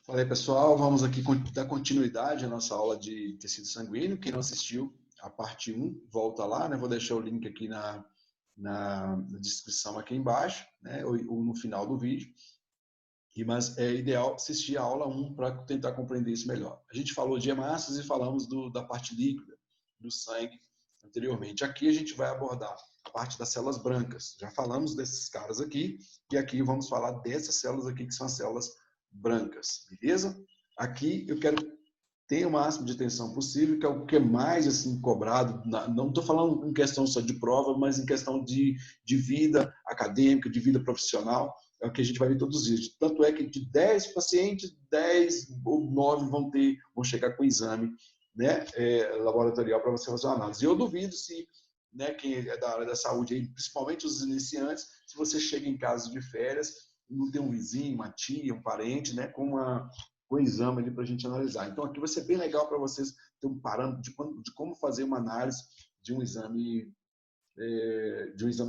Fala aí, pessoal. Vamos aqui dar continuidade à nossa aula de tecido sanguíneo. Quem não assistiu a parte 1, volta lá, né? Vou deixar o link aqui na descrição aqui embaixo, né? Ou no final do vídeo. Mas é ideal assistir a aula 1 para tentar compreender isso melhor. A gente falou de hemácias e falamos da parte líquida, do sangue, anteriormente. Aqui a gente vai abordar a parte das células brancas. Já falamos desses caras aqui, e aqui vamos falar dessas células aqui, que são as células brancas, beleza? Aqui eu quero ter o máximo de atenção possível, que é o que é mais assim cobrado, não estou falando em questão só de prova, mas em questão de vida acadêmica, de vida profissional, é o que a gente vai ver todos os dias. Tanto é que de 10 pacientes, 10 ou 9 vão chegar com exame, né, laboratorial para você fazer uma análise. E eu duvido se, né, quem é da área da saúde, principalmente os iniciantes, se você chega em casa de férias, não tem um vizinho, uma tia, um parente, né, com o exame ali para a gente analisar. Então, aqui vai ser bem legal para vocês terem um parâmetro de como fazer uma análise de um exame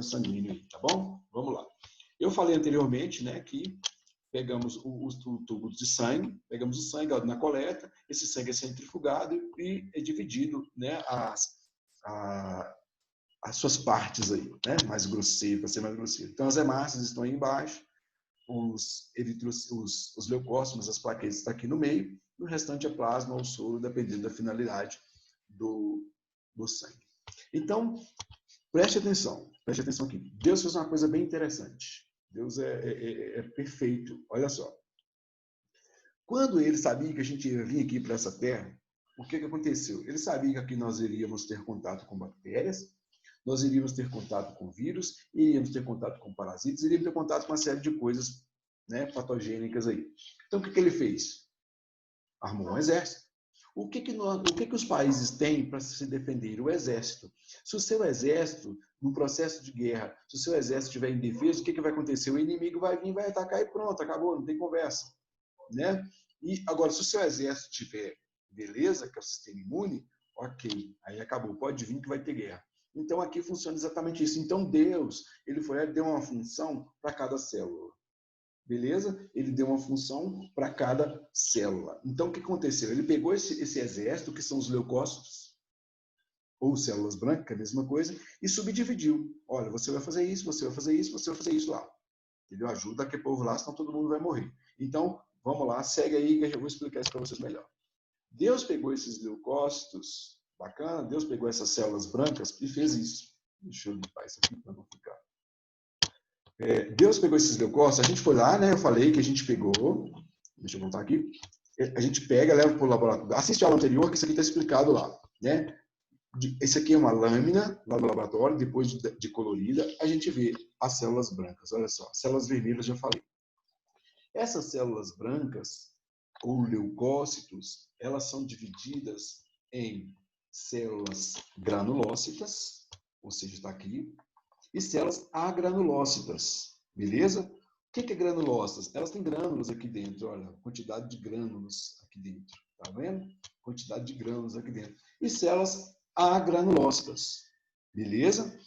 sanguíneo, tá bom? Vamos lá. Eu falei anteriormente, né, que pegamos os tubos de sangue, pegamos o sangue na coleta, esse sangue é centrifugado e é dividido, né, as suas partes aí, né, mais grosseiro, para ser mais grosseiro. Então, as hemácias estão aí embaixo, os leucócitos, as plaquetas estão aqui no meio, e o restante é plasma ou soro, dependendo da finalidade do sangue. Então, preste atenção aqui. Deus fez uma coisa bem interessante. Deus é perfeito. Olha só. Quando ele sabia que a gente ia vir aqui para essa terra, o que aconteceu? Ele sabia que aqui nós iríamos ter contato com bactérias, nós iríamos ter contato com vírus, iríamos ter contato com parasitas, iríamos ter contato com uma série de coisas, né, patogênicas aí. Então, o que ele fez? Armou um exército. O que os países têm para se defender? O exército. Se o seu exército, no processo de guerra, se o seu exército estiver indefeso, o que vai acontecer? O inimigo vai vir, vai atacar e pronto, acabou, não tem conversa, né? E agora, se o seu exército tiver beleza, que é o sistema imune, ok, aí acabou, pode vir que vai ter guerra. Então, aqui funciona exatamente isso. Então, Deus, ele foi lá e deu uma função para cada célula. Beleza? Ele deu uma função para cada célula. Então, o que aconteceu? Ele pegou esse exército, que são os leucócitos, ou células brancas, que é a mesma coisa, e subdividiu. Olha, você vai fazer isso, você vai fazer isso, você vai fazer isso lá. Entendeu? Ajuda aquele povo lá, senão todo mundo vai morrer. Então, vamos lá, segue aí que eu vou explicar isso para vocês melhor. Deus pegou esses leucócitos, bacana, Deus pegou essas células brancas e fez isso. Deixa eu limpar isso aqui para não ficar. Deus pegou esses leucócitos, a gente foi lá, né? Eu falei que a gente pegou, deixa eu voltar aqui, a gente pega, leva para o laboratório. Assiste a aula anterior, que isso aqui está explicado lá, né? Esse aqui é uma lâmina lá do laboratório, depois de colorida, a gente vê as células brancas. Olha só, células vermelhas já falei. Essas células brancas, ou leucócitos, elas são divididas em células granulócitas, ou seja, está aqui, e células agranulócitas, beleza? O que é granulócitas? Elas têm grânulos aqui dentro, olha, quantidade de grânulos aqui dentro, tá vendo? Quantidade de grânulos aqui dentro. E células agranulócitas, beleza?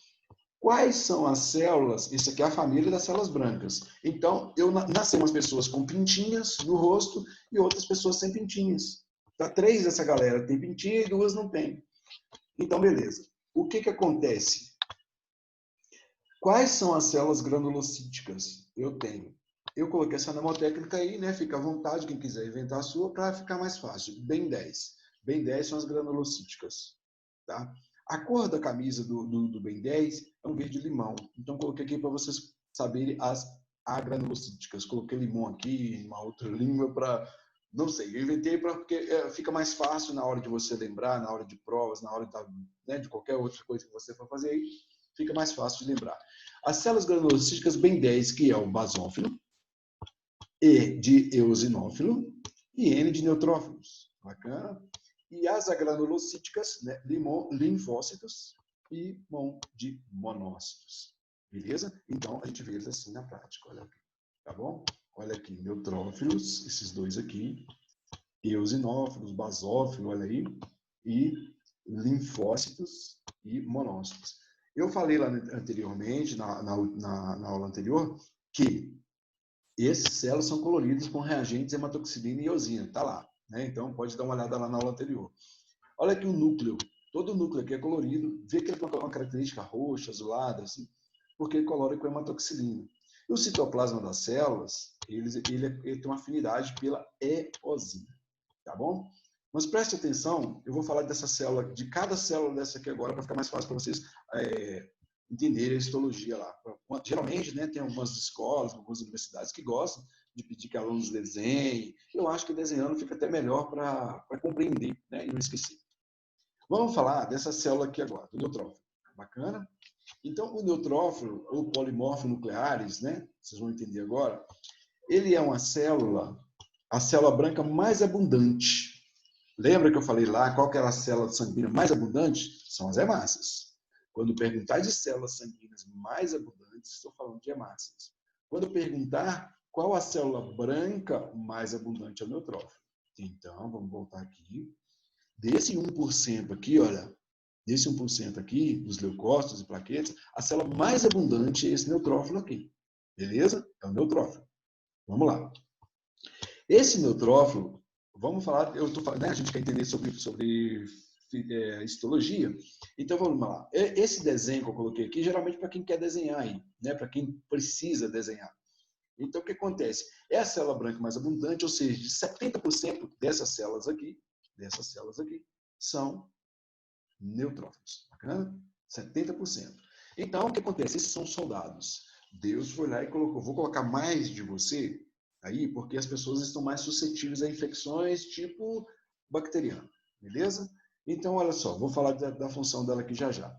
Quais são as células? Isso aqui é a família das células brancas. Então, nasceu umas pessoas com pintinhas no rosto e outras pessoas sem pintinhas. Tá, 3 dessa galera tem pintinha e 2 não tem. Então, beleza. O que acontece? Quais são as células granulocíticas? Eu tenho. Eu coloquei essa mnemotécnica aí, né? Fica à vontade, quem quiser inventar a sua, para ficar mais fácil. Bem 10. Bem 10 são as granulocíticas. Tá? A cor da camisa do Bem 10 é um verde-limão. Então, coloquei aqui para vocês saberem as agranulocíticas. Coloquei limão aqui, uma outra língua para... Não sei, eu inventei porque fica mais fácil na hora de você lembrar, na hora de provas, na hora de qualquer outra coisa que você for fazer aí, fica mais fácil de lembrar. As células granulocíticas Bem 10, que é o basófilo, E de eosinófilo e N de neutrófilos. Bacana? E as agranulocíticas, né, linfócitos e MON de monócitos. Beleza? Então, a gente vê eles assim na prática. Olha aqui. Tá bom? Olha aqui, neutrófilos, esses dois aqui, eosinófilos, basófilo, olha aí, e linfócitos e monócitos. Eu falei lá anteriormente, na aula anterior, que Essas células são coloridas com reagentes hematoxilina e eosina, tá lá, né? Então pode dar uma olhada lá na aula anterior. Olha aqui o núcleo, todo o núcleo aqui é colorido, vê que ele tem uma característica roxa, azulada, assim, porque ele colore com hematoxilina. E o citoplasma das células, ele tem uma afinidade pela eosina, tá bom? Mas preste atenção, eu vou falar dessa célula, de cada célula dessa aqui agora, para ficar mais fácil para vocês entenderem a histologia lá. Geralmente, né, tem algumas escolas, algumas universidades que gostam de pedir que alunos desenhem. Eu acho que desenhando fica até melhor para compreender, né, e não esquecer. Vamos falar dessa célula aqui agora, do neutrófilo. Bacana? Então, o neutrófilo, ou polimorfo nucleares, né, vocês vão entender agora, ele é uma célula, a célula branca mais abundante. Lembra que eu falei lá qual que era a célula sanguínea mais abundante? São as hemácias. Quando perguntar de células sanguíneas mais abundantes, estou falando de hemácias. Quando perguntar qual a célula branca mais abundante é o neutrófilo. Então, vamos voltar aqui. Desse 1% aqui, olha, desse 1% aqui, dos leucócitos e plaquetas, a célula mais abundante é esse neutrófilo aqui. Beleza? É o neutrófilo. Vamos lá. Esse neutrófilo, vamos falar, eu tô falando, né, a gente quer entender sobre histologia, então vamos lá. Esse desenho que eu coloquei aqui, geralmente para quem quer desenhar aí, né, para quem precisa desenhar. Então, o que acontece? É a célula branca mais abundante, ou seja, de 70% dessas células aqui, são neutrófilos. Bacana? 70%. Então, o que acontece? Esses são soldados. Deus foi lá e colocou. Vou colocar mais de você aí, porque as pessoas estão mais suscetíveis a infecções tipo bacteriana. Beleza? Então, olha só, vou falar da função dela aqui já já.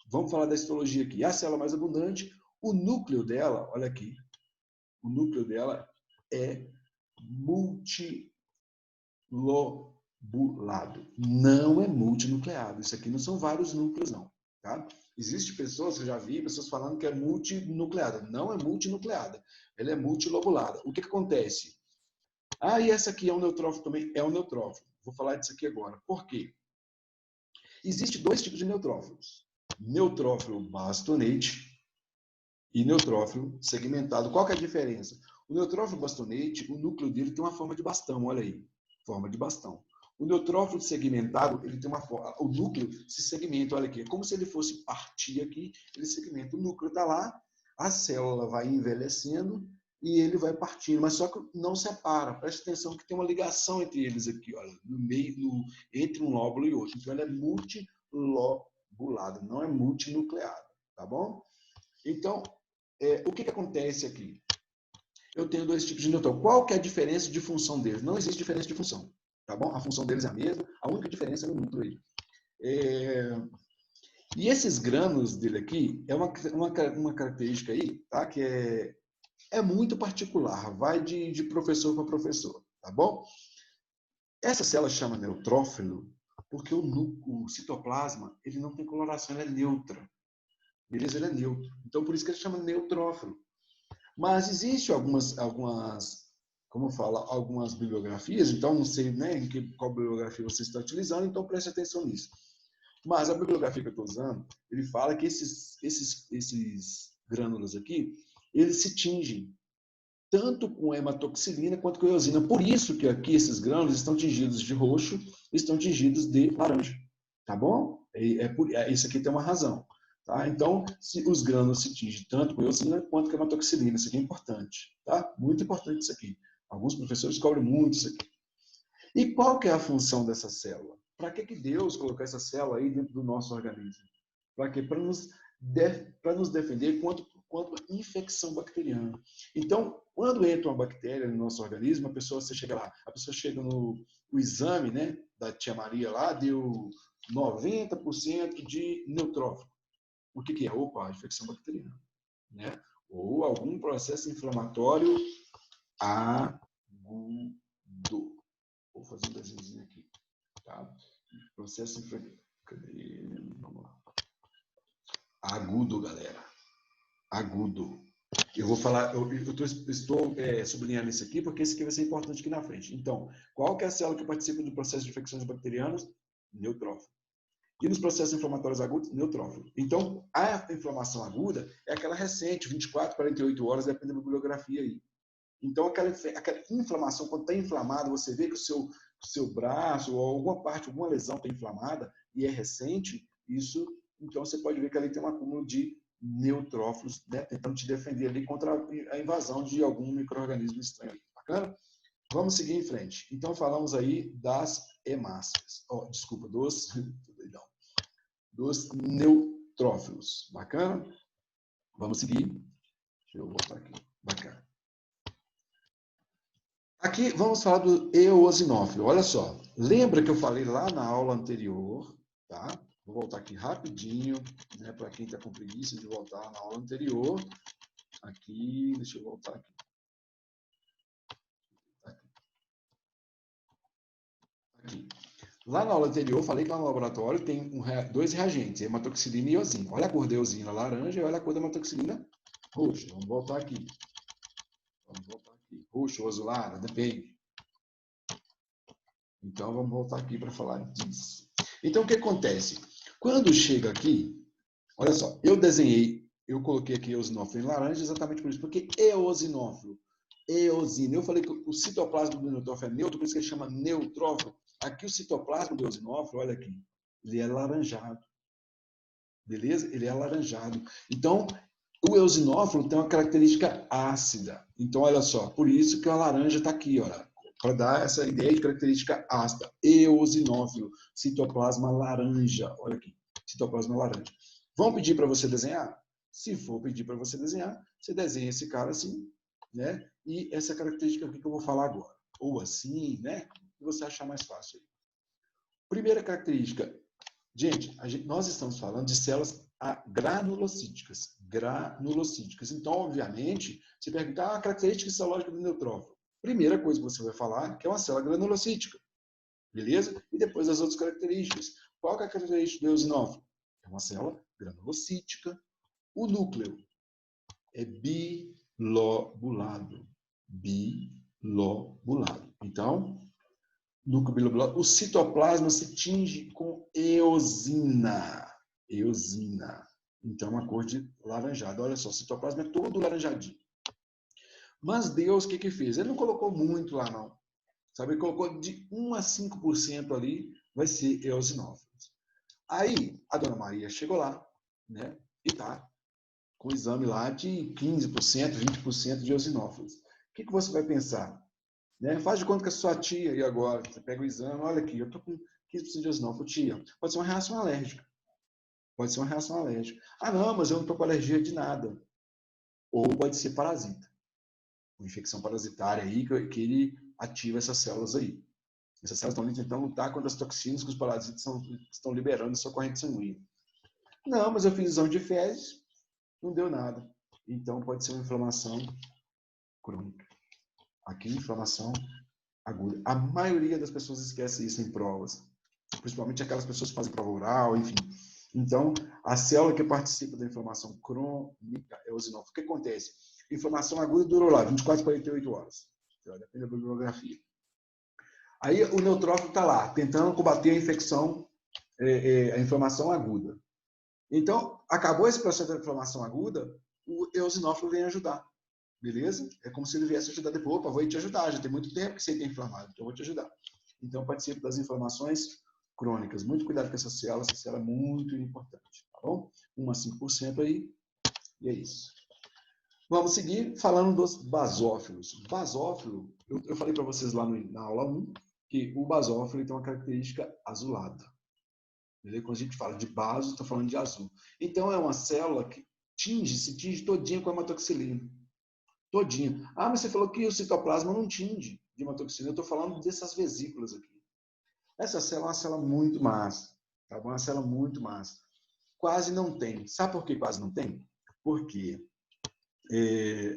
Vamos falar da histologia aqui. A célula mais abundante, o núcleo dela, olha aqui, o núcleo dela é multilobulado. Não é multinucleado. Isso aqui não são vários núcleos, não. Tá? Existem pessoas, eu já vi pessoas falando que é multinucleada. Não é multinucleada. Ela é multilobulada. O que acontece? Ah, e essa aqui é um neutrófilo também? É um neutrófilo. Vou falar disso aqui agora. Por quê? Existem dois tipos de neutrófilos. Neutrófilo bastonate e neutrófilo segmentado. Qual que é a diferença? O neutrófilo bastonate, o núcleo dele tem uma forma de bastão, olha aí, forma de bastão. O neutrófilo segmentado, ele tem uma forma, o núcleo se segmenta, olha aqui, é como se ele fosse partir aqui, ele segmenta. O núcleo está lá, a célula vai envelhecendo e ele vai partindo, mas só que não separa. Preste atenção que tem uma ligação entre eles aqui, olha, no meio, entre um lóbulo e outro. Então, ela é multilobulada, não é multinucleada, tá bom? Então, o que acontece aqui? Eu tenho dois tipos de neutrófilo. Qual que é a diferença de função deles? Não existe diferença de função, tá bom? A função deles é a mesma, a única diferença é no núcleo aí. E esses grânulos dele aqui é uma característica aí, tá? Que é muito particular, vai de professor para professor, tá bom? Essa célula chama neutrófilo porque o citoplasma ele não tem coloração, ele é neutra. Beleza? Ele é neutro. Então, por isso que ele chama neutrófilo. Mas existe algumas como fala, algumas bibliografias, então não sei, né, qual bibliografia você está utilizando, então preste atenção nisso. Mas a bibliografia que eu estou usando, ele fala que esses grânulos aqui, eles se tingem tanto com hematoxilina quanto com eosina. Por isso que aqui esses grânulos estão tingidos de roxo, estão tingidos de laranja. Tá bom? Isso aqui tem uma razão. Tá? Então, os grânulos se tingem tanto com eosina quanto com hematoxilina. Isso aqui é importante. Tá? Muito importante isso aqui. Alguns professores cobrem muito isso aqui. E qual que é a função dessa célula? Para que Deus colocou essa célula aí dentro do nosso organismo? Para quê? Para nos defender contra a infecção bacteriana. Então, quando entra uma bactéria no nosso organismo, você chega lá, a pessoa chega no exame, né, da tia Maria lá, deu 90% de neutrófilo. O que é? Opa, infecção bacteriana, né? Ou algum processo inflamatório agudo. Vou fazer um desenho aqui, tá? Processo inflamatório. Vamos lá. Agudo, galera. Agudo. Eu vou falar, estou sublinhando isso aqui, porque isso aqui vai ser importante aqui na frente. Então, qual que é a célula que participa do processo de infecções bacterianas? Neutrófilo. E nos processos inflamatórios agudos? Neutrófilo. Então, a inflamação aguda é aquela recente, 24, 48 horas, depende da bibliografia aí. Então, aquela inflamação, quando está inflamado, você vê que o seu braço ou alguma parte, alguma lesão está inflamada e é recente, isso, então você pode ver que ali tem um acúmulo de neutrófilos, né, tentando te defender ali contra a invasão de algum micro-organismo estranho. Bacana? Vamos seguir em frente. Então, falamos aí das hemácias. Oh, desculpa, dos neutrófilos. Bacana? Vamos seguir. Deixa eu voltar aqui. Bacana. Aqui vamos falar do eosinófilo. Olha só. Lembra que eu falei lá na aula anterior, tá? Vou voltar aqui rapidinho, né, para quem está com preguiça de voltar na aula anterior. Aqui, deixa eu voltar aqui. Aqui. Lá na aula anterior, eu falei que lá no laboratório tem dois reagentes, hematoxilina e eosina. Olha a cor da eosina laranja e olha a cor da hematoxilina roxa. Vamos voltar aqui. Roxo ou azulado, depende. Então, vamos voltar aqui para falar disso. Então, o que acontece? Quando chega aqui, olha só, eu coloquei aqui eosinófilo em laranja exatamente por isso, porque eosinófilo, eosina. Eu falei que o citoplasma do neutrófilo é neutro, por isso que ele chama neutrófilo. Aqui o citoplasma do eosinófilo, olha aqui, ele é laranjado. Beleza? Ele é alaranjado. Então, o eosinófilo tem uma característica ácida. Então, olha só, por isso que a laranja está aqui, olha, para dar essa ideia de característica ácida. Eosinófilo, citoplasma laranja. Olha aqui, citoplasma laranja. Vão pedir para você desenhar? Se for pedir para você desenhar, você desenha esse cara assim, né? E essa característica aqui que eu vou falar agora. Ou assim, né? O que você achar mais fácil. Primeira característica. Gente, nós estamos falando de células granulocíticas. Granulocíticas. Então, obviamente, se perguntar a característica histológica do neutrófilo, primeira coisa que você vai falar que é uma célula granulocítica. Beleza? E depois as outras características. Qual é a característica do eosinófilo? É uma célula granulocítica. O núcleo é bilobulado. Bilobulado. Então, núcleo bilobulado. O citoplasma se tinge com eosina. Eosina. Então, uma cor de laranjado. Olha só, o citoplasma é todo laranjadinho. Mas Deus, o que fez? Ele não colocou muito lá, não. Sabe? Ele colocou de 1 a 5% ali, vai ser eosinófilos. Aí, a dona Maria chegou lá, né? E tá com o exame lá de 15%, 20% de eosinófilos. O que você vai pensar? Né? Faz de conta que a sua tia, e agora, você pega o exame, olha aqui, eu estou com 15% de eosinófilo, tia. Pode ser uma reação alérgica. Pode ser uma reação alérgica. Ah, não, mas eu não estou com alergia de nada. Ou pode ser parasita. Uma infecção parasitária aí, que ele ativa essas células aí. Essas células estão ali tentando lutar contra as toxinas que os parasitas estão liberando na sua corrente sanguínea. Não, mas eu fiz exame de fezes, não deu nada. Então, pode ser uma inflamação crônica. Aqui, inflamação aguda. A maioria das pessoas esquece isso em provas, principalmente aquelas pessoas que fazem prova oral, enfim. Então, a célula que participa da inflamação crônica é o eosinófilo. O que acontece? A inflamação aguda durou lá 24 a 48 horas. Depende da bibliografia. Aí o neutrófilo está lá, tentando combater a infecção, a inflamação aguda. Então, acabou esse processo da inflamação aguda, o eosinófilo vem ajudar. Beleza? É como se ele viesse ajudar depois. Opa, vou te ajudar, já tem muito tempo que você está inflamado, então eu vou te ajudar. Então, participe das inflamações crônicas. Muito cuidado com essa célula é muito importante, tá bom? 1 a 5% aí, e é isso. Vamos seguir falando dos basófilos. Basófilo, eu falei para vocês lá na aula 1, que o basófilo tem uma característica azulada. Quando a gente fala de baso, está falando de azul. Então, é uma célula que se tinge todinha com a hematoxilina. Todinha. Ah, mas você falou que o citoplasma não tinge de hematoxilina. Eu estou falando dessas vesículas aqui. Essa célula é uma célula muito massa. Tá bom? Uma célula muito massa. Quase não tem. Sabe por que quase não tem? Porque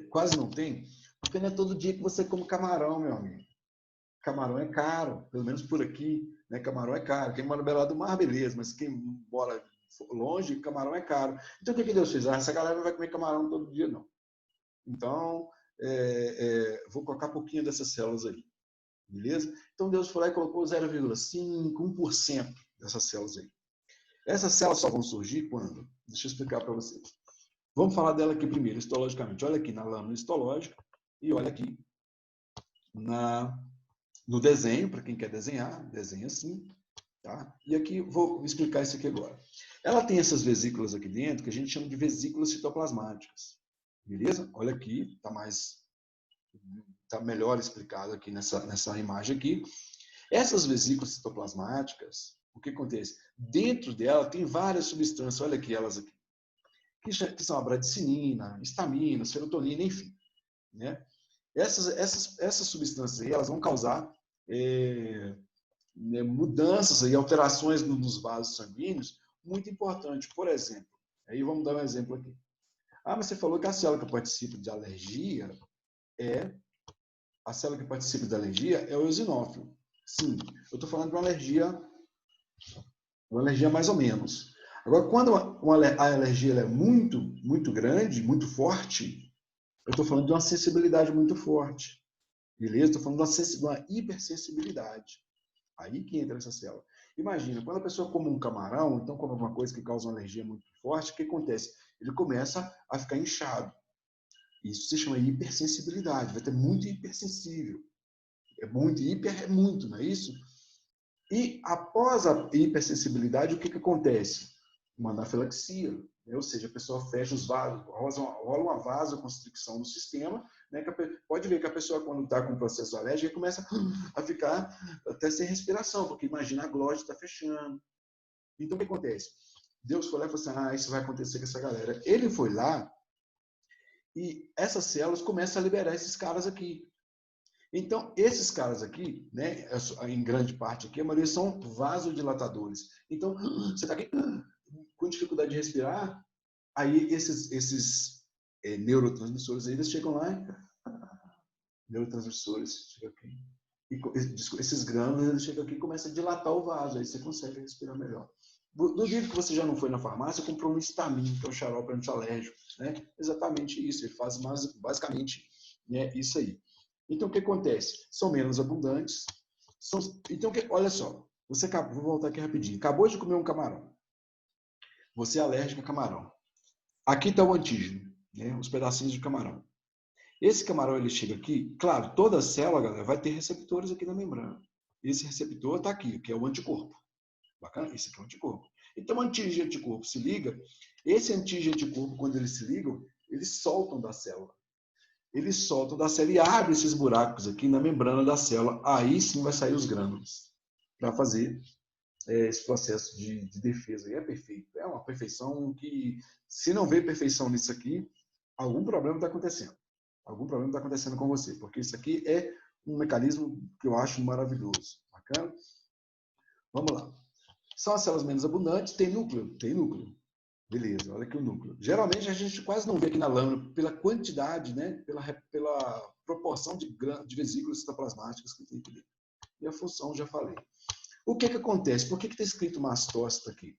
quase não tem, porque não é todo dia que você come camarão, meu amigo. Camarão é caro, pelo menos por aqui, né? Camarão é caro. Quem mora beirado do mar, beleza, mas quem mora longe, camarão é caro. Então, o que Deus fez? Essa galera não vai comer camarão todo dia, não. Então, vou colocar pouquinho dessas células aí. Beleza? Então, Deus foi lá e colocou 0,5%, 1% dessas células aí. Essas células só vão surgir quando? Deixa eu explicar para vocês. Vamos falar dela aqui primeiro, histologicamente. Olha aqui na lâmina histológica e olha aqui no desenho, para quem quer desenhar, desenha assim. Tá? E aqui, vou explicar isso aqui agora. Ela tem essas vesículas aqui dentro, que a gente chama de vesículas citoplasmáticas. Beleza? Olha aqui, tá melhor explicado aqui nessa imagem aqui. Essas vesículas citoplasmáticas, o que acontece? Dentro dela tem várias substâncias, olha aqui elas aqui, que são a bradicinina, histamina, serotonina, enfim. Né? Essas substâncias aí, elas vão causar mudanças e alterações nos vasos sanguíneos muito importantes. Por exemplo, aí vamos dar um exemplo aqui. Mas você falou que a célula que participa de alergia é o eosinófilo. Sim, eu estou falando de uma alergia mais ou menos. Agora, quando a alergia é muito, muito grande, muito forte, eu estou falando de uma sensibilidade muito forte. Beleza? Estou falando de uma hipersensibilidade. Aí que entra essa célula. Imagina, quando a pessoa come um camarão, então come alguma coisa que causa uma alergia muito forte, o que acontece? Ele começa a ficar inchado. Isso se chama hipersensibilidade. Vai ter muito hipersensível. É muito, não é isso? E após a hipersensibilidade, o que acontece? Uma anafilaxia, né? Ou seja, a pessoa fecha os vasos, rola uma vasoconstricção no sistema, né? Pode ver que a pessoa, quando está com o processo alérgico, começa a ficar até sem respiração, porque imagina a glote está fechando. Então, o que acontece? Deus foi lá e falou assim, isso vai acontecer com essa galera. Ele foi lá e essas células começam a liberar esses caras aqui. Então, esses caras aqui, né, em grande parte aqui, a maioria são vasodilatadores. Então, você está aqui com dificuldade de respirar, aí esses neurotransmissores aí, eles chegam lá, neurotransmissores, chegam aqui, esses grânulos, eles chegam aqui e começam a dilatar o vaso, aí você consegue respirar melhor. Duvido que você já não foi na farmácia e comprou um Histamin, que é um xarope antialérgico, né? Exatamente isso, ele faz basicamente, né, isso aí. Então, o que acontece? São menos abundantes. Então, olha só, vou voltar aqui rapidinho. Acabou de comer um camarão. Você é alérgico a camarão. Aqui está o antígeno, né? Os pedacinhos de camarão. Esse camarão, ele chega aqui, claro, toda célula, galera, vai ter receptores aqui na membrana. Esse receptor está aqui, que é o anticorpo. Bacana? Esse aqui é o anticorpo. Então, o antígeno e anticorpo se liga. Esse antígeno e anticorpo, quando eles se ligam, eles soltam da célula. Eles soltam da célula e abrem esses buracos aqui na membrana da célula. Aí sim vai sair os grânulos para fazer esse processo de defesa. E é perfeito. É uma perfeição que, se não vê perfeição nisso aqui, algum problema está acontecendo. Algum problema está acontecendo com você. Porque isso aqui é um mecanismo que eu acho maravilhoso. Bacana? Vamos lá. São as células menos abundantes. Tem núcleo? Tem núcleo. Beleza, olha aqui o núcleo. Geralmente a gente quase não vê aqui na lâmina pela quantidade, né? Pela proporção de vesículas citoplasmáticas que tem aqui dentro. E a função já falei. O que acontece? Por que está escrito mastócito aqui?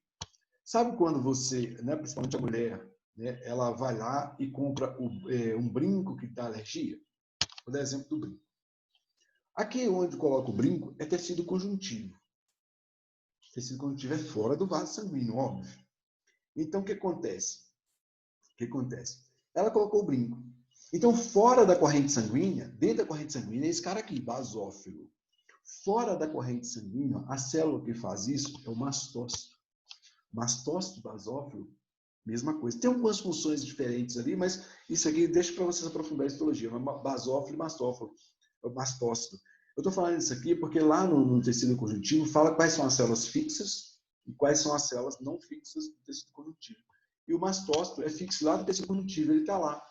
Sabe quando você, né, principalmente a mulher, né, ela vai lá e compra um brinco que dá alergia? Vou dar exemplo do brinco. Aqui onde coloca o brinco é tecido conjuntivo. O tecido conjuntivo é fora do vaso sanguíneo, óbvio. Então, o que acontece? Ela colocou o brinco. Então, fora da corrente sanguínea, dentro da corrente sanguínea, é esse cara aqui, basófilo. Fora da corrente sanguínea, a célula que faz isso é o mastócito. Mastócito, basófilo, mesma coisa. Tem algumas funções diferentes ali, mas isso aqui deixa para vocês aprofundar a histologia. Basófilo e mastófilo, mastócito. Eu estou falando isso aqui porque lá no tecido conjuntivo fala quais são as células fixas e quais são as células não fixas do tecido conjuntivo. E o mastócito é fixo lá do tecido conjuntivo, ele está lá.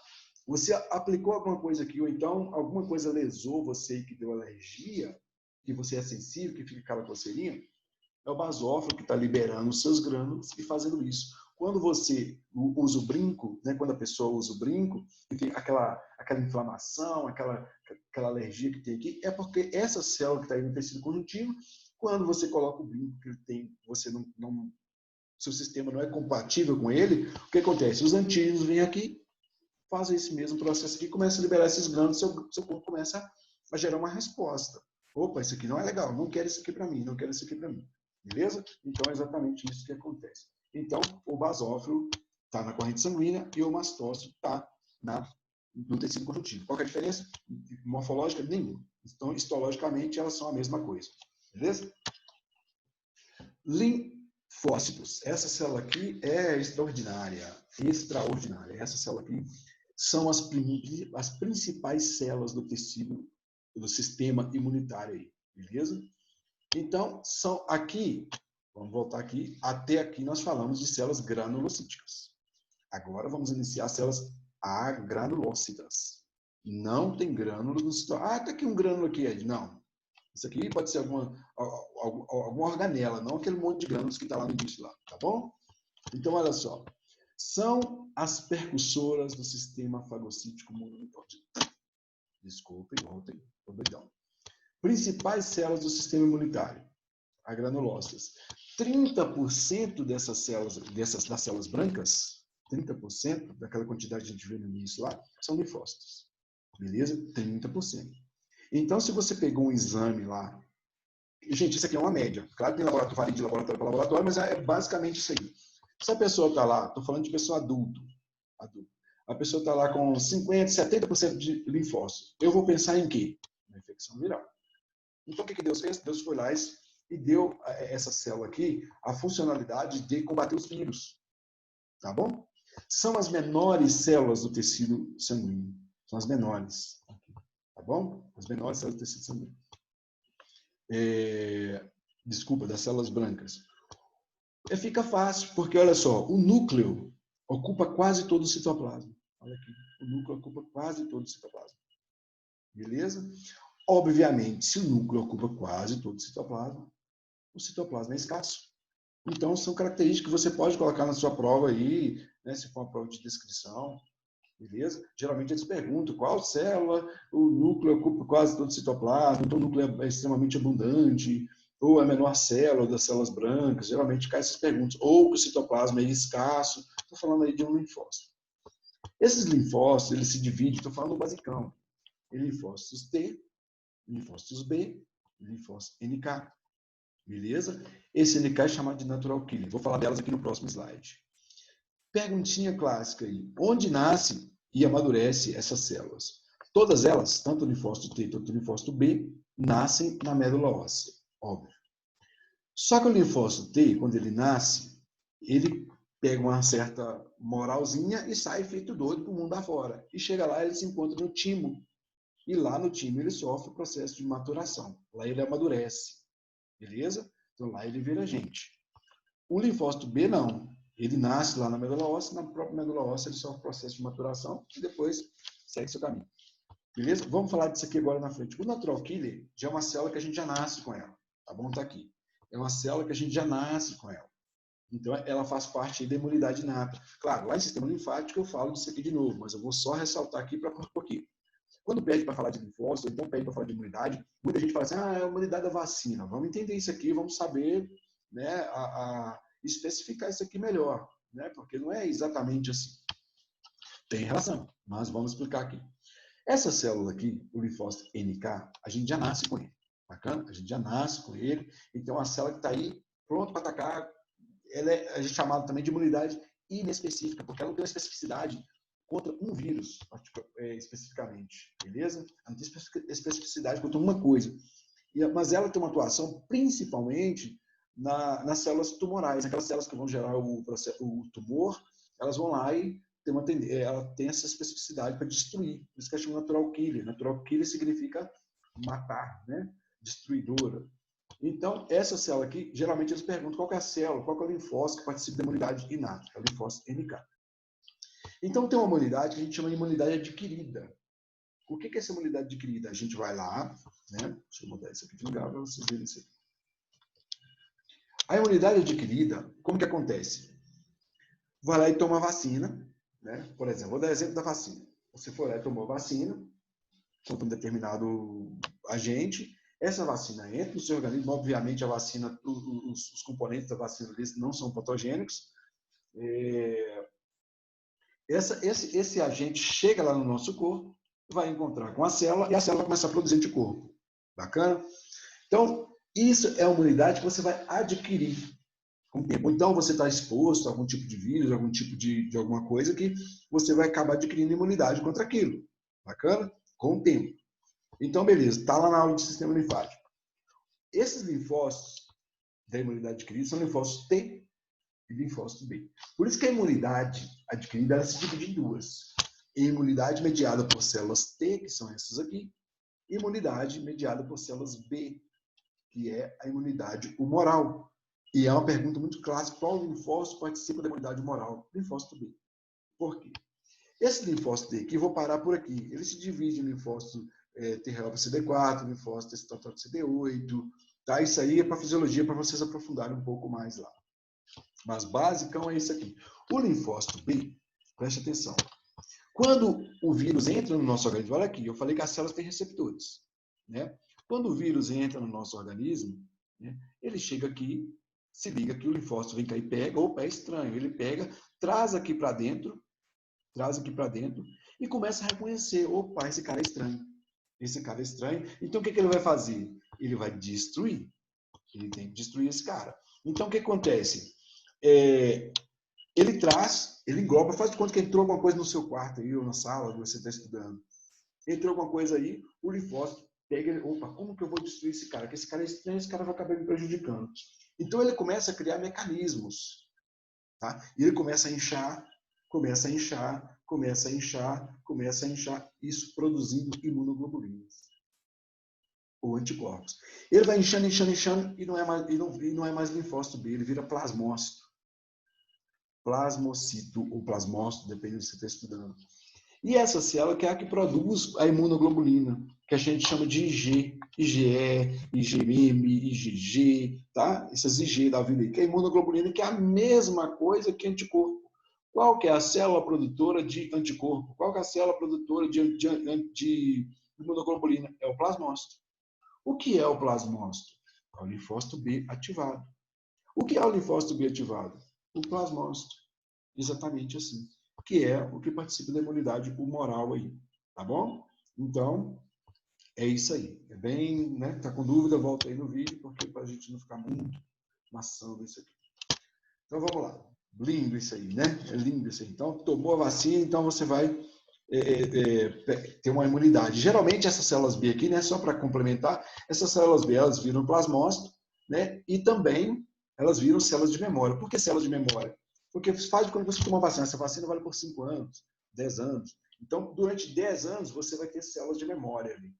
Você aplicou alguma coisa aqui, ou então alguma coisa lesou você que deu alergia, que você é sensível, que fica aquela coceirinha, é o basófilo que está liberando os seus grânulos e fazendo isso. Quando você usa o brinco, né, quando a pessoa usa o brinco, e tem aquela inflamação, aquela alergia que tem aqui, é porque essa célula que está aí no tecido conjuntivo, quando você coloca o brinco que ele tem, seu sistema não é compatível com ele, o que acontece? Os antígenos vêm aqui, fazem esse mesmo processo aqui, começam a liberar esses grânulos, seu corpo começa a gerar uma resposta. Opa, isso aqui não é legal, não quero isso aqui para mim, não quero isso aqui para mim. Beleza? Então é exatamente isso que acontece. Então, o basófilo está na corrente sanguínea e o mastócito está no tecido conjuntivo. Qual que é a diferença? Morfológica? Nenhuma. Então, histologicamente, elas são a mesma coisa. Beleza? Linfócitos. Essa célula aqui é extraordinária. Essa célula aqui são as principais células do tecido, do sistema imunitário aí. Beleza? Então, são aqui, vamos voltar aqui, até aqui nós falamos de células granulocíticas. Agora vamos iniciar as células agranulócitas. Não tem grânulos no citoplasma. Ah, tá aqui um grânulo aqui, Ed. Não. Isso aqui pode ser alguma organela, não aquele monte de grânulos que está lá no início, lá, tá bom? Então, olha só. São as percussoras do sistema fagocítico imunológico. Desculpem, voltem, estou doidão. Principais células do sistema imunitário, agranulócitas. 30% dessas células, das células brancas, 30% daquela quantidade que a gente vê no início lá, são linfócitos. Beleza? 30%. Então, se você pegou um exame lá, gente, isso aqui é uma média. Claro que tem laboratório, varia de laboratório para laboratório, mas é basicamente isso aí. Se a pessoa está lá, estou falando de pessoa adulto, a pessoa está lá com 50%, 70% de linfócitos. Eu vou pensar em quê? Na infecção viral. Então, o que Deus fez? Deus foi lá e deu a essa célula aqui a funcionalidade de combater os vírus. Tá bom? São as menores células do tecido sanguíneo. São as menores. Tá bom? As menores células do tecido sanguíneo. Desculpa, das células brancas. Fica fácil, porque olha só, o núcleo ocupa quase todo o citoplasma. Olha aqui, o núcleo ocupa quase todo o citoplasma. Beleza? Obviamente, se o núcleo ocupa quase todo o citoplasma é escasso. Então, são características que você pode colocar na sua prova aí, né, se for uma prova de descrição, beleza? Geralmente eles perguntam qual célula o núcleo ocupa quase todo o citoplasma, então o núcleo é extremamente abundante, ou a menor célula das células brancas, geralmente cai essas perguntas, ou que o citoplasma é escasso, estou falando aí de um linfócito. Esses linfócitos, eles se dividem, estou falando do basicão, em linfócitos T, linfócitos B, linfócito NK. Beleza? Esse NK é chamado de natural killer. Vou falar delas aqui no próximo slide. Perguntinha clássica aí. Onde nasce e amadurece essas células? Todas elas, tanto o linfócito T quanto o linfócito B, nascem na médula óssea. Óbvio. Só que o linfócito T, quando ele nasce, ele pega uma certa moralzinha e sai feito doido para o mundo afora. E chega lá, ele se encontra no timo. E lá no timo ele sofre o processo de maturação. Lá ele amadurece. Beleza? Então lá ele vira gente. O linfócito B não. Ele nasce lá na medula óssea, na própria medula óssea ele sofre o processo de maturação e depois segue seu caminho. Beleza? Vamos falar disso aqui agora na frente. O natural killer já é uma célula que a gente já nasce com ela. Tá bom? Tá aqui. É uma célula que a gente já nasce com ela. Então ela faz parte da imunidade inata. Claro, lá em sistema linfático eu falo disso aqui de novo, mas eu vou só ressaltar aqui para pôr aqui. Quando pede para falar de linfócito, então pede para falar de imunidade, muita gente fala assim, é a imunidade da vacina. Vamos entender isso aqui, vamos saber, né, especificar isso aqui melhor, né, porque não é exatamente assim. Tem relação, mas vamos explicar aqui. Essa célula aqui, o linfócito NK, a gente já nasce com ele. Bacana? A gente já nasce com ele. Então, a célula que está aí, pronto para atacar, ela a gente chama também de imunidade inespecífica, porque ela não tem uma especificidade contra um vírus, especificamente, beleza? Ela não tem especificidade contra uma coisa. Mas ela tem uma atuação principalmente nas células tumorais, aquelas células que vão gerar o tumor, elas vão lá e ela tem essa especificidade para destruir. Por isso que é chamado natural killer. Natural killer significa matar, né? Destruidora. Então, essa célula aqui, geralmente eles perguntam qual que é a célula, qual que é o linfócito que participa da imunidade inata, é o linfócito NK. Então, tem uma imunidade que a gente chama de imunidade adquirida. O que é essa imunidade adquirida? A gente vai lá, né? Deixa eu botar isso aqui de lugar para vocês verem isso aqui. A imunidade adquirida, como que acontece? Vai lá e toma vacina, né? Por exemplo, vou dar exemplo da vacina. Você foi lá e tomou vacina contra um determinado agente, essa vacina entra no seu organismo, obviamente a vacina, os componentes da vacina não são patogênicos, esse agente chega lá no nosso corpo, vai encontrar com a célula e a célula vai começar a produzir anticorpo. Bacana? Então, isso é uma imunidade que você vai adquirir com o tempo. Então, você está exposto a algum tipo de vírus, algum tipo de alguma coisa que você vai acabar adquirindo imunidade contra aquilo. Bacana? Com o tempo. Então, beleza, está lá na aula de sistema linfático. Esses linfócitos da imunidade adquirida são linfócitos T e linfócito B. Por isso que a imunidade adquirida ela se divide em duas. Imunidade mediada por células T, que são essas aqui, e imunidade mediada por células B, que é a imunidade humoral. E é uma pergunta muito clássica, qual linfócito participa da imunidade humoral? Linfócito B. Por quê? Esse linfócito D, que vou parar por aqui, ele se divide em linfócito T-helper CD4, linfócito excitatorio CD8, tá? Isso aí é para fisiologia, para vocês aprofundarem um pouco mais lá. Mas basicão é isso aqui. O linfócito B, preste atenção. Quando o vírus entra no nosso organismo, olha aqui, eu falei que as células têm receptores, né? Quando o vírus entra no nosso organismo, né, ele chega aqui, se liga que o linfócito vem cá e pega, opa, é estranho. Ele pega, traz aqui para dentro e começa a reconhecer, opa, esse cara é estranho. Esse cara é estranho. Então, o que ele vai fazer? Ele vai destruir. Ele tem que destruir esse cara. Então, o que acontece? Ele traz, ele engloba, faz de conta que entrou alguma coisa no seu quarto aí, ou na sala que você está estudando. Entrou alguma coisa aí, o linfócito pega, opa, como que eu vou destruir esse cara? Porque esse cara é estranho, esse cara vai acabar me prejudicando. Então ele começa a criar mecanismos, tá? E ele começa a inchar, isso produzindo imunoglobulinas ou anticorpos. Ele vai inchando e não é mais linfócito B, ele vira plasmócito. Plasmocito ou plasmócito, depende do que você está estudando. E essa célula que é a que produz a imunoglobulina, que a gente chama de IG, IgE, IgM, IgG, tá? Essas IG da vida aí, que é a imunoglobulina, que é a mesma coisa que anticorpo. Qual que é a célula produtora de anticorpo? Qual que é a célula produtora de imunoglobulina? É o plasmócito. O que é o plasmócito? É o linfócito B ativado. O que é o linfócito B ativado? O plasmócito. Exatamente assim. Que é o que participa da imunidade humoral aí. Tá bom? Então, é isso aí. É bem, né? Tá com dúvida, volta aí no vídeo, porque para a gente não ficar muito maçando isso aqui. Então, vamos lá. Lindo isso aí, né? É lindo isso aí. Então, tomou a vacina, então você vai ter uma imunidade. Geralmente, essas células B aqui, né? Só para complementar, essas células B, elas viram plasmócito, né? E também elas viram células de memória. Por que células de memória? Porque faz de quando você toma vacina. Essa vacina vale por 5 anos, 10 anos. Então, durante 10 anos, você vai ter células de memória ali.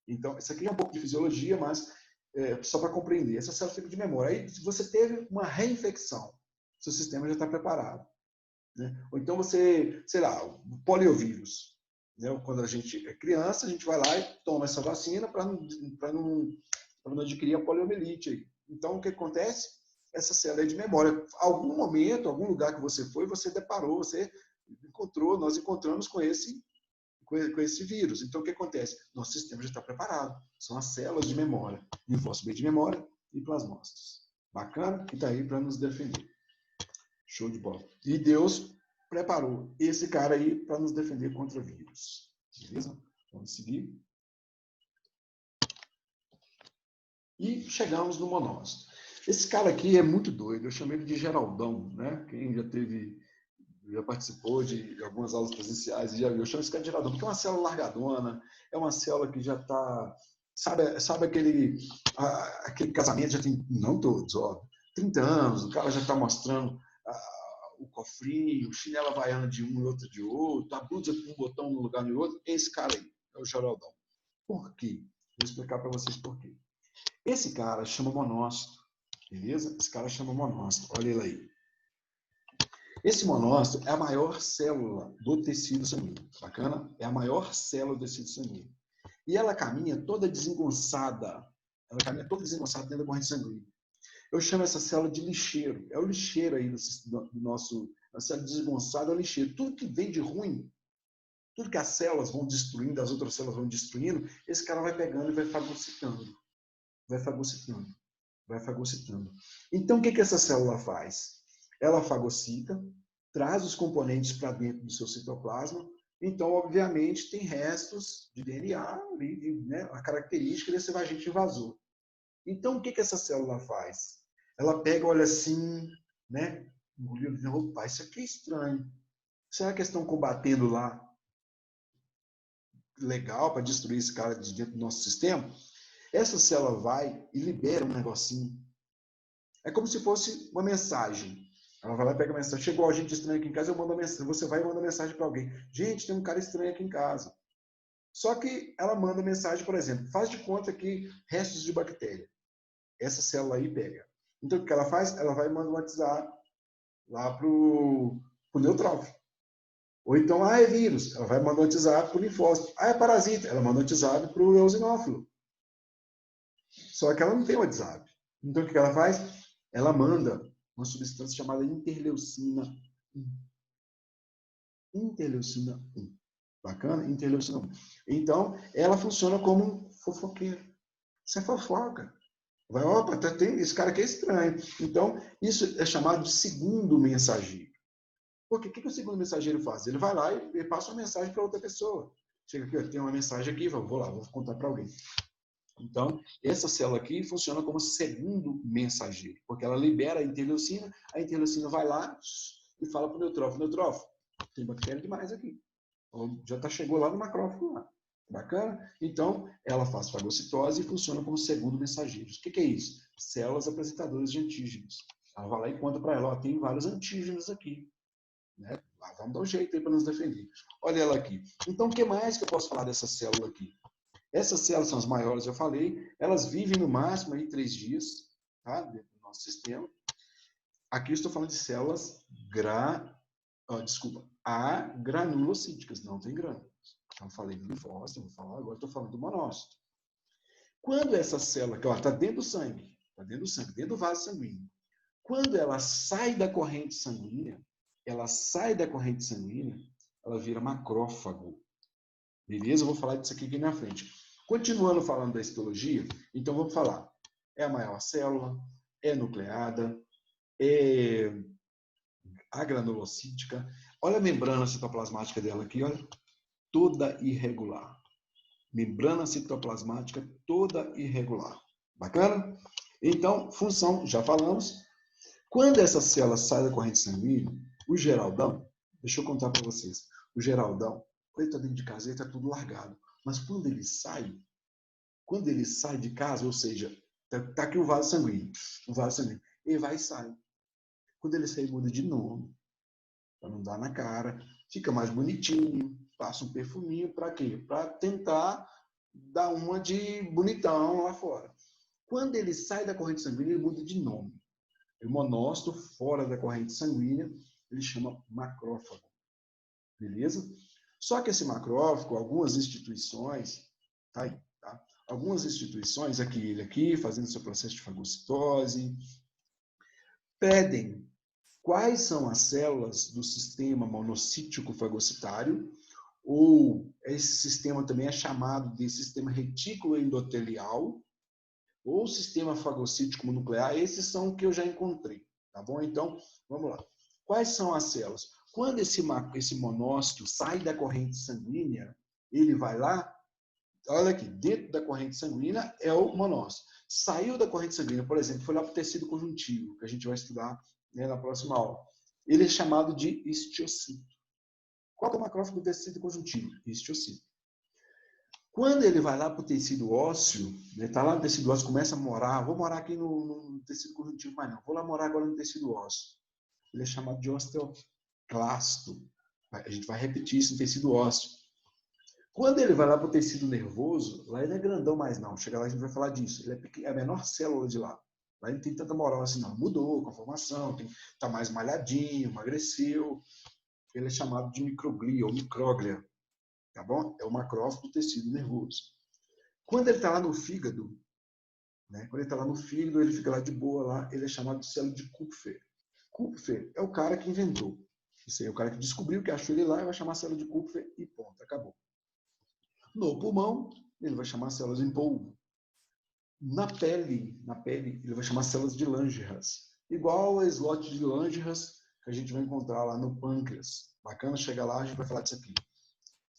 Então, isso aqui é um pouco de fisiologia, mas só para compreender. Essa célula fica de memória. Aí, se você teve uma reinfecção, seu sistema já está preparado. Né? Ou então você, sei lá, o poliovírus. Né? Quando a gente é criança, a gente vai lá e toma essa vacina para não adquirir a poliomielite. Aí. Então, o que acontece? Essa célula é de memória. Algum momento, algum lugar que você foi, você deparou, você encontrou, nós encontramos com esse vírus. Então, o que acontece? Nosso sistema já está preparado. São as células de memória. Linfócito B de memória e plasmócitos. Bacana? Que está aí para nos defender. Show de bola. E Deus preparou esse cara aí para nos defender contra vírus. Beleza? Vamos seguir. E chegamos no monócito. Esse cara aqui é muito doido. Eu chamei ele de Geraldão, né? Quem já participou de algumas aulas presenciais e já viu. Eu chamo esse cara de Geraldão, porque é uma célula largadona, é uma célula que já está... Sabe aquele casamento, já tem, não todos, óbvio, 30 anos, o cara já está mostrando o cofrinho, o chinelo havaiano de um e outro de outro, a blusa com um botão no lugar do outro, esse cara aí, é o Geraldão. Por quê? Vou explicar para vocês por quê. Esse cara chama monócito, beleza? Esse cara chama monócito, olha ele aí. Esse monócito é a maior célula do tecido sanguíneo, bacana? É a maior célula do tecido sanguíneo. E ela caminha toda desengonçada, dentro da corrente sanguínea. Eu chamo essa célula de lixeiro. É o lixeiro aí do nosso... A célula desengonçada é o lixeiro. Tudo que vem de ruim, tudo que as células vão destruindo, as outras células vão destruindo, esse cara vai pegando e vai fagocitando. Vai fagocitando. Então, o que essa célula faz? Ela fagocita, traz os componentes para dentro do seu citoplasma. Então, obviamente, tem restos de DNA, né, a característica desse agente invasor. Então, o que essa célula faz? Ela pega, olha assim, né? Opa, isso aqui é estranho. Será que eles estão combatendo lá legal para destruir esse cara de dentro do nosso sistema, essa célula vai e libera um negocinho. É como se fosse uma mensagem. Ela vai lá e pega a mensagem. Chegou a gente estranha aqui em casa, eu mando a mensagem. Você vai e manda mensagem para alguém. Gente, tem um cara estranho aqui em casa. Só que ela manda mensagem, por exemplo, faz de conta que restos de bactéria. Essa célula aí pega. Então, o que ela faz? Ela vai e manda um WhatsApp lá para o neutrófilo. Ou então, é vírus. Ela vai mandar um WhatsApp para o linfócito. É parasita. Ela manda um WhatsApp para o eosinófilo. Só que ela não tem WhatsApp. Então, o que ela faz? Ela manda uma substância chamada interleucina 1. Interleucina 1. Bacana? Interleucina 1. Então, ela funciona como um fofoqueiro. Isso é fofoca. Vai, opa, tem, esse cara aqui é estranho. Então, isso é chamado de segundo mensageiro. Porque o que o segundo mensageiro faz? Ele vai lá e passa uma mensagem para outra pessoa. Chega aqui, tem uma mensagem aqui, vou lá, vou contar para alguém. Então, essa célula aqui funciona como segundo mensageiro, porque ela libera a interleucina vai lá e fala para o neutrófilo, neutrófilo, tem bactéria demais aqui. Já chegou lá no macrófago lá. Bacana? Então, ela faz fagocitose e funciona como segundo mensageiro. O que é isso? Células apresentadoras de antígenos. Ela vai lá e conta para ela, ó, tem vários antígenos aqui. Né? Vamos dar um jeito aí para nos defender. Olha ela aqui. Então, o que mais que eu posso falar dessa célula aqui? Essas células são as maiores, eu falei. Elas vivem no máximo aí 3 dias, tá? Dentro do nosso sistema. Aqui eu estou falando de células agranulocíticas, não tem grânulos. Então, eu falei do linfócito, vou falar agora, estou falando do monócito. Quando essa célula, que está dentro do sangue, dentro do vaso sanguíneo, quando ela sai da corrente sanguínea, ela vira macrófago. Beleza? Eu vou falar disso aqui na frente. Continuando falando da histologia, então vamos falar. É a maior célula, é nucleada, é agranulocítica. Olha a membrana citoplasmática dela aqui, olha. Toda irregular. Membrana citoplasmática toda irregular. Bacana? Então, função, já falamos. Quando essa célula sai da corrente sanguínea, o Geraldão, deixa eu contar para vocês, o Geraldão, ele está dentro de casa, ele está tudo largado. Mas quando ele sai de casa, ou seja, está aqui o vaso sanguíneo, ele vai e sai. Quando ele sai, muda de nome, para não dar na cara, fica mais bonitinho, passa um perfuminho, para quê? Para tentar dar uma de bonitão lá fora. Quando ele sai da corrente sanguínea, ele muda de nome. O monócito, fora da corrente sanguínea, ele chama macrófago. Beleza? Só que esse macrófago, algumas instituições, tá aí, tá? Algumas instituições, ele aqui, fazendo seu processo de fagocitose, pedem quais são as células do sistema monocítico fagocitário, ou esse sistema também é chamado de sistema retículo endotelial, ou sistema fagocítico nuclear. Esses são o que eu já encontrei, tá bom? Então, vamos lá. Quais são as células? Quando esse monócito sai da corrente sanguínea, ele vai lá, olha aqui, dentro da corrente sanguínea é o monócito. Saiu da corrente sanguínea, por exemplo, foi lá para o tecido conjuntivo, que a gente vai estudar, né, na próxima aula. Ele é chamado de histiocito. Qual é o macrófago do tecido conjuntivo? Histiocito. Quando ele vai lá para o tecido ósseo, está lá no tecido ósseo, começa a morar, vou morar aqui no tecido conjuntivo, mas não, vou lá morar agora no tecido ósseo. Ele é chamado de osteoclasto. A gente vai repetir isso no tecido ósseo. Quando ele vai lá para o tecido nervoso, lá ele não é grandão mais não, chega lá a gente vai falar disso, ele é a menor célula de lá. Lá ele não tem tanta moral assim não, mudou com a formação, está mais malhadinho, emagreceu. Ele é chamado de microglia ou micróglia. Tá bom? É o macrófago do tecido nervoso. Quando ele está lá no fígado, né? Quando ele está lá no fígado, ele fica lá de boa, lá, ele é chamado de célula de Kupfer. Kupfer é o cara que inventou. Isso aí é o cara que descobriu, que achou ele lá, e vai chamar a célula de Kupfer e ponto, acabou. No pulmão, ele vai chamar células em polvo. Na pele, ele vai chamar células de Langerhans. Igual a slot de Langerhans que a gente vai encontrar lá no pâncreas. Bacana, chega lá, a gente vai falar disso aqui.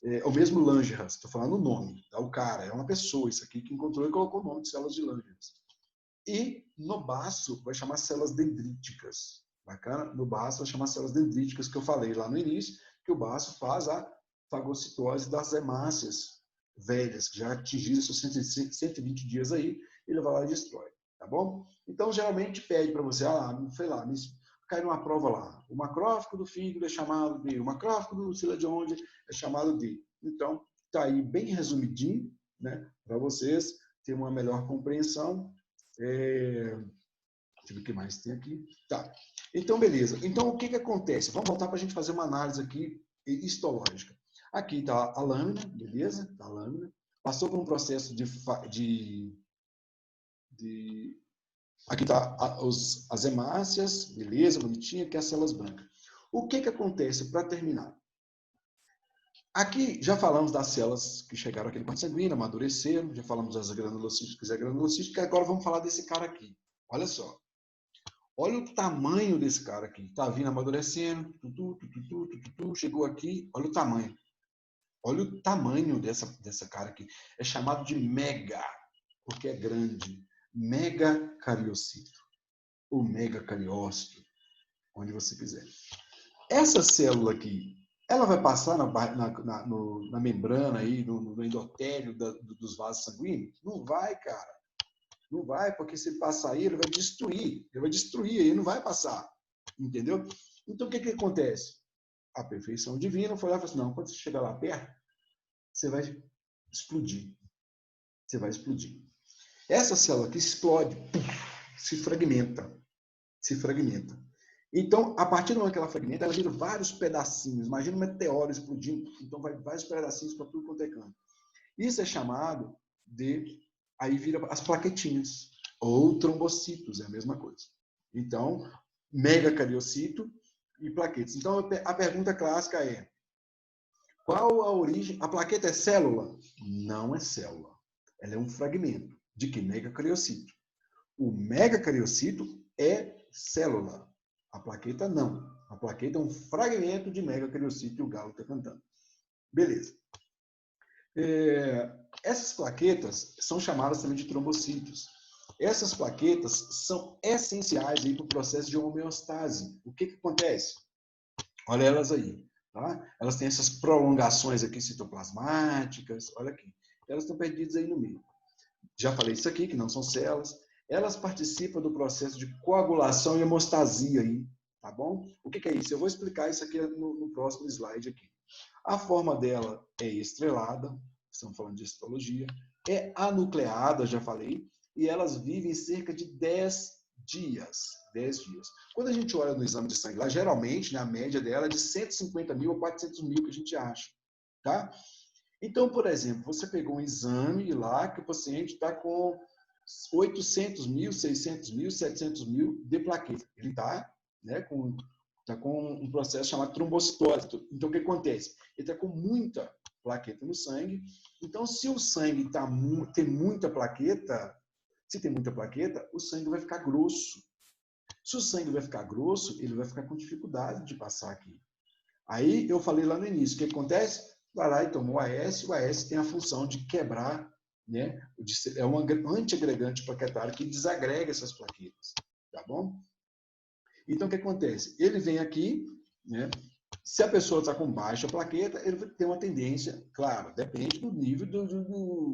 É o mesmo Langerhans, estou falando o nome, tá? O cara, é uma pessoa, isso aqui, que encontrou e colocou o nome de células de Langerhans. E no baço vai chamar células dendríticas. Bacana? No baço vai chamar células dendríticas, que eu falei lá no início, que o baço faz a fagocitose das hemácias. velhas, que já atingiram seus 120 dias aí, ele vai lá e destrói, tá bom? Então, geralmente pede para você, sei lá, cai numa prova lá, o macrófago do fígado é chamado de, o macrófago do cila de onde é chamado de. Então, tá aí bem resumidinho, né, para vocês terem uma melhor compreensão. Deixa eu ver o que mais tem aqui. Tá. Então, beleza. Então, o que que acontece? Vamos voltar para a gente fazer uma análise aqui histológica. Aqui está a lâmina, beleza? Tá a lâmina. Passou por um processo aqui está as hemácias, beleza, bonitinha, aqui as células brancas. O que que acontece para terminar? Aqui já falamos das células que chegaram aqui no corpo sanguíneo, amadureceram, já falamos das granulocíticas e granulocíticas, agora vamos falar desse cara aqui. Olha só. Olha o tamanho desse cara aqui. Está vindo amadurecendo, chegou aqui, olha o tamanho. Olha o tamanho dessa cara aqui. É chamado de mega, porque é grande. Megacariocito. Ou megacariócito, onde você quiser. Essa célula aqui, ela vai passar na membrana aí, no endotélio dos vasos sanguíneos? Não vai, cara. Não vai, porque se ele passar aí, ele vai destruir. Ele vai destruir, ele não vai passar. Entendeu? Então, o que que acontece? A perfeição divina foi lá e falou assim, não, quando você chegar lá perto, você vai explodir. Você vai explodir. Essa célula aqui explode, se fragmenta. Se fragmenta. Então, a partir do momento que ela fragmenta, ela vira vários pedacinhos. Imagina um meteoro explodindo. Então, vai vários pedacinhos para tudo quanto é canto. Isso é chamado de... Aí vira as plaquetinhas. Ou trombocitos, é a mesma coisa. Então, megacariocito e plaquetas. Então, a pergunta clássica é: qual a origem? A plaqueta é célula? Não é célula. Ela é um fragmento. De que? Megacariocito. O megacariocito é célula. A plaqueta não. A plaqueta é um fragmento de megacariocito e o galo está cantando. Beleza. Essas plaquetas são chamadas também de trombocitos. Essas plaquetas são essenciais para o processo de homeostase. O que que acontece? Olha elas aí. Tá? Elas têm essas prolongações aqui citoplasmáticas. Olha aqui. Elas estão perdidas aí no meio. Já falei isso aqui, que não são células. Elas participam do processo de coagulação e hemostasia aí. Tá bom? O que que é isso? Eu vou explicar isso aqui no próximo slide aqui. A forma dela é estrelada, estamos falando de histologia, é anucleada, já falei, e elas vivem cerca de 10 dias. 10 dias. Quando a gente olha no exame de sangue lá, geralmente, né, a média dela é de 150 mil a 400 mil que a gente acha. Tá? Então, por exemplo, você pegou um exame lá que o paciente está com 800 mil, 600 mil, 700 mil de plaqueta. Ele está, né, com um processo chamado trombocitose. Então, o que acontece? Ele está com muita plaqueta no sangue. Então, se o sangue tem muita plaqueta, se tem muita plaqueta, o sangue vai ficar grosso. Se o sangue vai ficar grosso, ele vai ficar com dificuldade de passar aqui. Aí, eu falei lá no início, o que acontece? Vai lá e toma o AS tem a função de quebrar, né? É um antiagregante plaquetário que desagrega essas plaquetas, tá bom? Então, o que acontece? Ele vem aqui, né? Se a pessoa está com baixa plaqueta, ele vai ter uma tendência, claro, depende do nível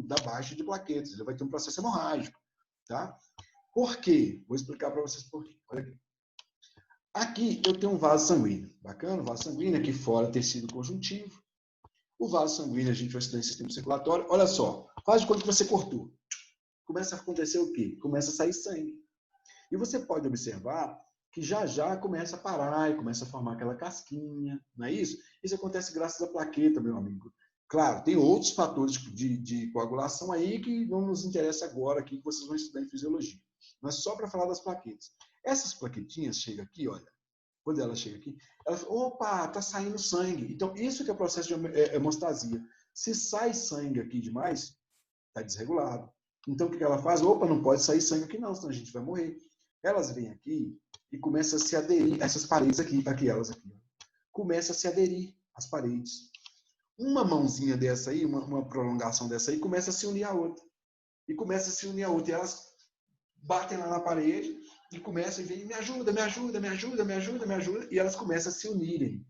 da baixa de plaquetas, ele vai ter um processo hemorrágico, tá? Por quê? Vou explicar para vocês por quê. Olha aqui. Aqui eu tenho um vaso sanguíneo, bacana, vaso sanguíneo, aqui fora tecido conjuntivo. O vaso sanguíneo a gente vai estudar em sistema circulatório. Olha só, faz de conta que você cortou. Começa a acontecer o quê? Começa a sair sangue. E você pode observar que já começa a parar e começa a formar aquela casquinha, não é isso? Isso acontece graças à plaqueta, meu amigo. Claro, tem outros fatores de coagulação aí que não nos interessa agora aqui, que vocês vão estudar em fisiologia. Mas só para falar das plaquetas. Essas plaquetinhas chegam aqui, olha. Quando ela chega aqui, ela fala, opa, tá saindo sangue. Então, isso que é o processo de hemostasia. Se sai sangue aqui demais, está desregulado. Então, o que ela faz? Opa, não pode sair sangue aqui não, senão a gente vai morrer. Elas vêm aqui e começam a se aderir, essas paredes aqui, elas aqui, começam a se aderir às paredes. Uma mãozinha dessa aí, uma prolongação dessa aí, começa a se unir à outra. E começa a se unir à outra. E elas batem lá na parede e começam a vir, me ajuda, me ajuda, me ajuda, me ajuda, me ajuda. E elas começam a se unirem.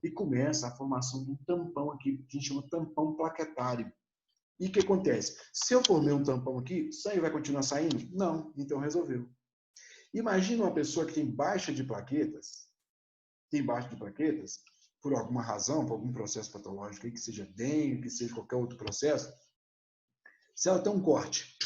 E começa a formação de um tampão aqui, que a gente chama tampão plaquetário. E o que acontece? Se eu formei um tampão aqui, o sangue vai continuar saindo? Não, então resolveu. Imagina uma pessoa que tem baixa de plaquetas, por alguma razão, por algum processo patológico, que seja dengue, que seja qualquer outro processo, se ela tem um corte,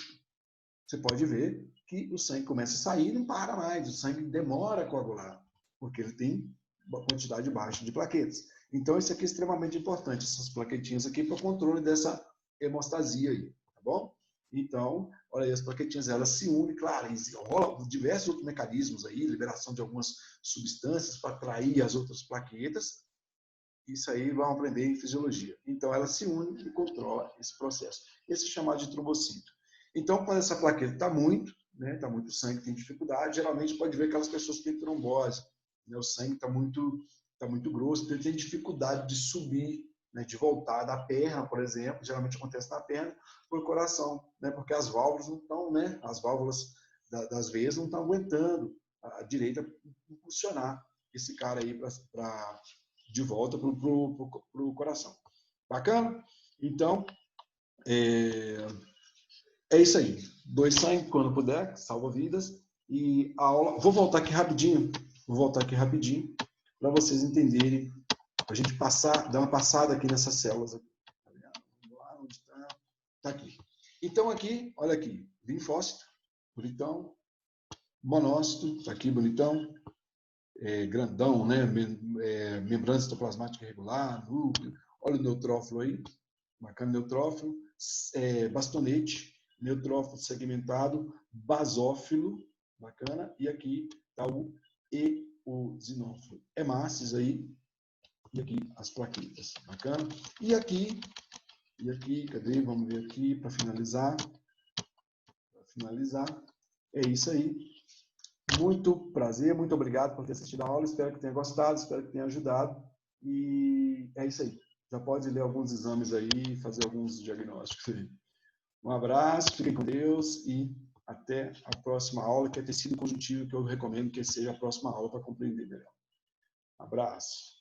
você pode ver que o sangue começa a sair e não para mais, o sangue demora a coagular, porque ele tem uma quantidade baixa de plaquetas. Então, isso aqui é extremamente importante, essas plaquetinhas aqui, para o controle dessa hemostasia aí, tá bom? Então, olha aí, as plaquetinhas, elas se unem, claro, rola diversos outros mecanismos aí, liberação de algumas substâncias para atrair as outras plaquetas. Isso aí vão aprender em fisiologia. Então, ela se une e controla esse processo. Esse é chamado de trombocito. Então, quando essa plaqueta está muito, né, está muito sangue, tem dificuldade, geralmente pode ver aquelas pessoas que têm trombose, né, o sangue está muito grosso, então ele tem dificuldade de subir, né, de voltar da perna, por exemplo, geralmente acontece na perna, por coração, né, porque as válvulas não estão, né, as válvulas das veias não estão aguentando a direita impulsionar esse cara aí para de volta para o coração. Bacana? Então, é isso aí. Doe sangue quando puder, salva vidas. E a aula... Vou voltar aqui rapidinho para vocês entenderem, para a gente dar uma passada aqui nessas células. Aqui. Onde está? Está aqui. Então, aqui, olha aqui, linfócito, bonitão, monócito, está aqui, bonitão, grandão, né? Membrana citoplasmática irregular, núcleo, olha o neutrófilo aí, bacana neutrófilo, bastonete, neutrófilo segmentado, basófilo, bacana, e aqui está o eosinófilo. Hemácias aí, e aqui as plaquetas, bacana. E aqui, cadê? Vamos ver aqui para finalizar. É isso aí. Muito prazer, muito obrigado por ter assistido a aula. Espero que tenha gostado, espero que tenha ajudado. E é isso aí. Já pode ler alguns exames aí e fazer alguns diagnósticos aí. Um abraço, fiquem com Deus e até a próxima aula, que é tecido conjuntivo, que eu recomendo que seja a próxima aula para compreender melhor. Um abraço.